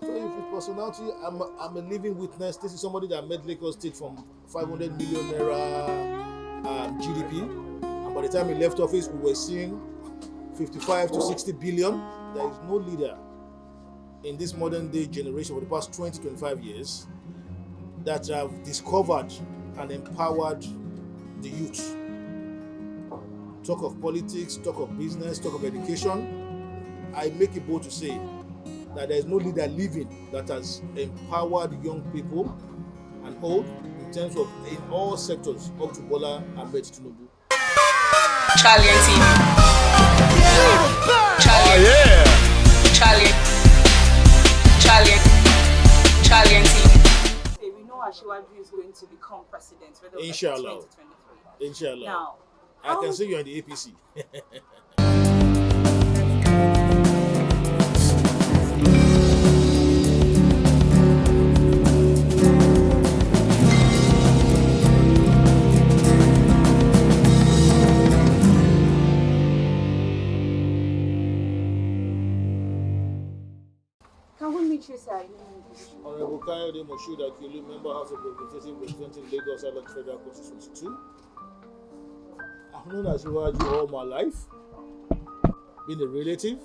So if it's personality, I'm a living witness. This is somebody that made Lagos State from 500 million naira GDP. And by the time he left office, we were seeing 55 to 60 billion. There is no leader in this modern day generation for the past 20, 25 years that have discovered and empowered the youth. Talk of politics, talk of business, talk of education. I make it bold to say that there is no leader living that has empowered young people and old in terms of in all sectors up to Bola Tinubu. Charlie and TV. Charlie. Oh, yeah. Charlie and TV. We know Asiwaju is going to become president. Inshallah. 2023. Inshallah. Now, I can see you in the APC. can we meet you, sir? Honorable Kayode Akiolu, member House of Representatives representing Lagos Island Federal Constituency 2. I've known Asiwaju all my life, been a relative.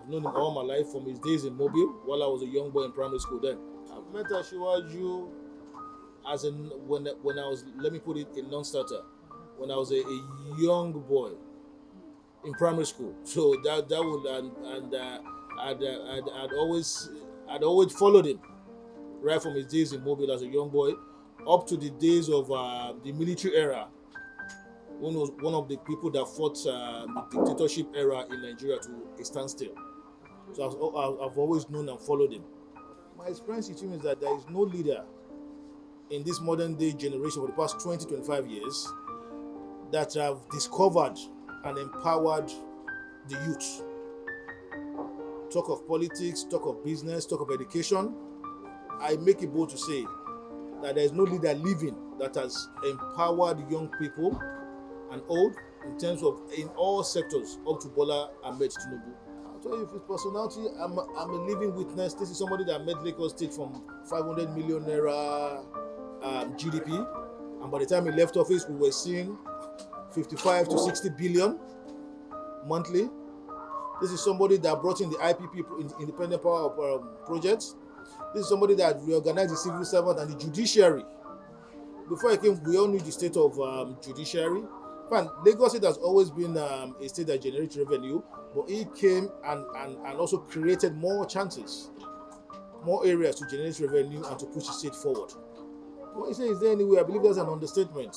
I've known him all my life from his days in Mobile while I was a young boy in primary school then. I've met Asiwaju as when I was, let me put it in non-starter, when I was a young boy in primary school. So that would I'd always followed him right from his days in Mobile as a young boy up to the days of the military era. Was one of the people that fought the dictatorship era in Nigeria to a standstill. So I've always known and followed him. My experience with him is that there is no leader in this modern day generation for the past 20, 25 years that have discovered and empowered the youth. Talk of politics, talk of business, talk of education. I make it bold to say that there is no leader living that has empowered young people and old in terms of in all sectors up to Bola Tinubu. I'll tell you, if it's personality, I'm a living witness. This is somebody that made Lagos State from 500 million naira GDP, and by the time he left office, we were seeing 55 to 60 billion monthly. This is somebody that brought in the IPP, Independent Power Project. This is somebody that reorganized the civil servant and the judiciary. Before he came, we all knew the state of judiciary. Fine, Lagos State has always been a state that generates revenue, but he came and also created more chances, more areas to generate revenue and to push the state forward. When you say, is there any way? I believe that's an understatement.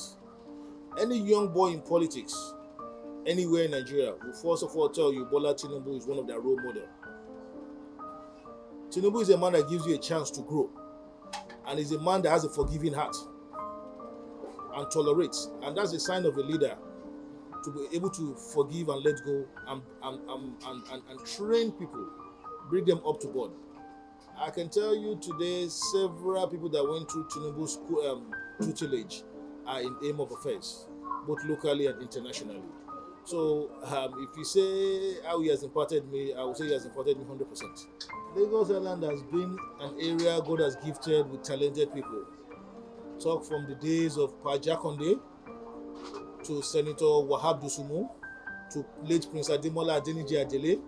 Any young boy in politics, anywhere in Nigeria, will first of all tell you Bola Tinubu is one of their role models. Tinubu is a man that gives you a chance to grow, and is a man that has a forgiving heart and tolerates, and that's a sign of a leader, to be able to forgive and let go and train people, bring them up to board. I can tell you today, several people that went through Tinubu's tutelage are in aim of affairs, both locally and internationally. So if you say how he has imparted me, I would say he has imparted me 100%. Lagos Island has been an area God has gifted with talented people. Talk from the days of Pa Jakonde to Senator Wahab Dusumu to late Prince Ademola Adeniji Adele.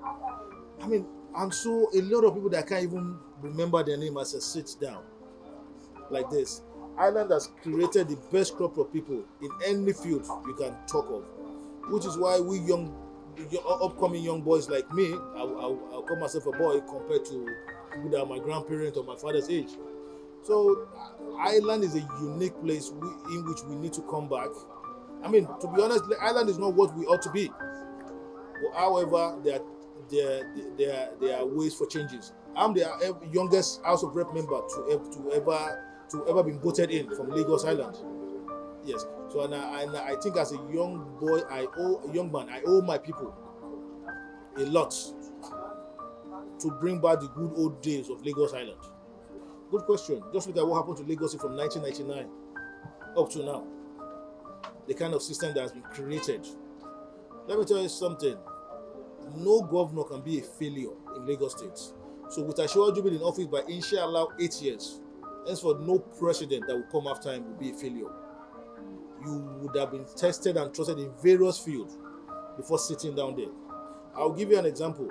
I mean, and so a lot of people that can't even remember their name as I sit down like this. Island has created the best crop of people in any field you can talk of, which is why we upcoming young boys like me, I'll call myself a boy compared to people that are my grandparents or my father's age. So Ireland is a unique place in which we need to come back. I mean, to be honest, Ireland is not what we ought to be. But however, there are ways for changes. I'm the youngest House of Rep member to ever been voted in from Lagos Island. Yes. So and I think as a young boy, I owe my people a lot to bring back the good old days of Lagos Island. Good question. Just look at what happened to Lagos from 1999 up to now. The kind of system that has been created. Let me tell you something. No governor can be a failure in Lagos State. So with Asiwaju being in office by inshallah 8 years, henceforth no president that will come after him will be a failure. You would have been tested and trusted in various fields before sitting down there. I'll give you an example.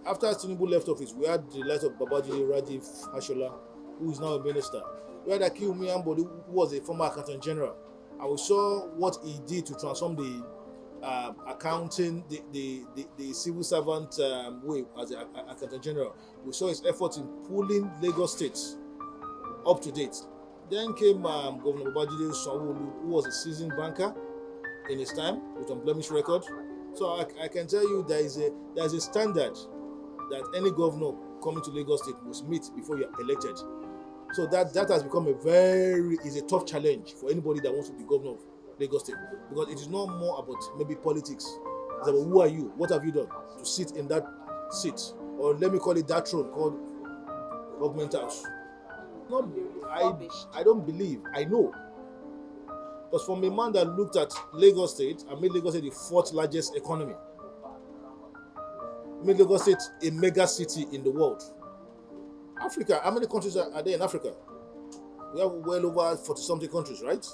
After Tinubu left office, we had the likes of Babajide Rajiv Hashola, who is now a minister. We had Akiolu, who was a former accountant general. And we saw what he did to transform the accounting, the civil servant way as an accountant general. We saw his efforts in pulling Lagos State up to date. Then came Governor Babajide Sanwo-Olu, who was a seasoned banker in his time with unblemished record. So I can tell you there is a standard that any governor coming to Lagos State must meet before you are elected. So that has become a tough challenge for anybody that wants to be governor of Lagos State, because it is not more about maybe politics. It's about who are you, what have you done to sit in that seat, or let me call it that throne called government house. No, I don't believe, I know. Because from a man that looked at Lagos State and made Lagos State the 4th largest economy, made Lagos State a mega city in the world. Africa, how many countries are there in Africa? We have well over 40-something countries, right?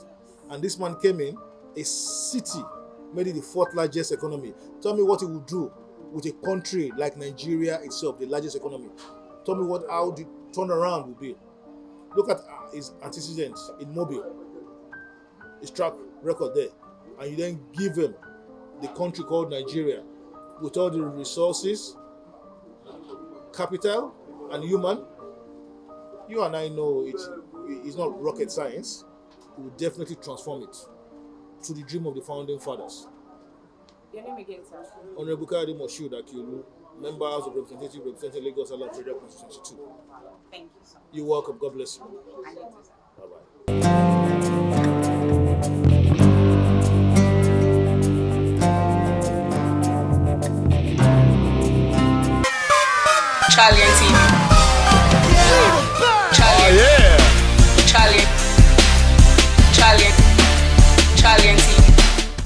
And this man came in, a city, made it the 4th largest economy. Tell me what he would do with a country like Nigeria itself, the largest economy. Tell me how the turnaround will be. Look at his antecedents in Mobile, his track record there. And you then give him the country called Nigeria with all the resources, capital, and human. You and I know it's not rocket science. It will definitely transform it to the dream of the founding fathers. Your name again, sir? Honorable Kayode Akiolu, member House of Representatives representing Lagos Island Federal Constituency 2. Thank you, sir. You're welcome. God bless you. And you too, sir. Bye-bye. Charlie TV.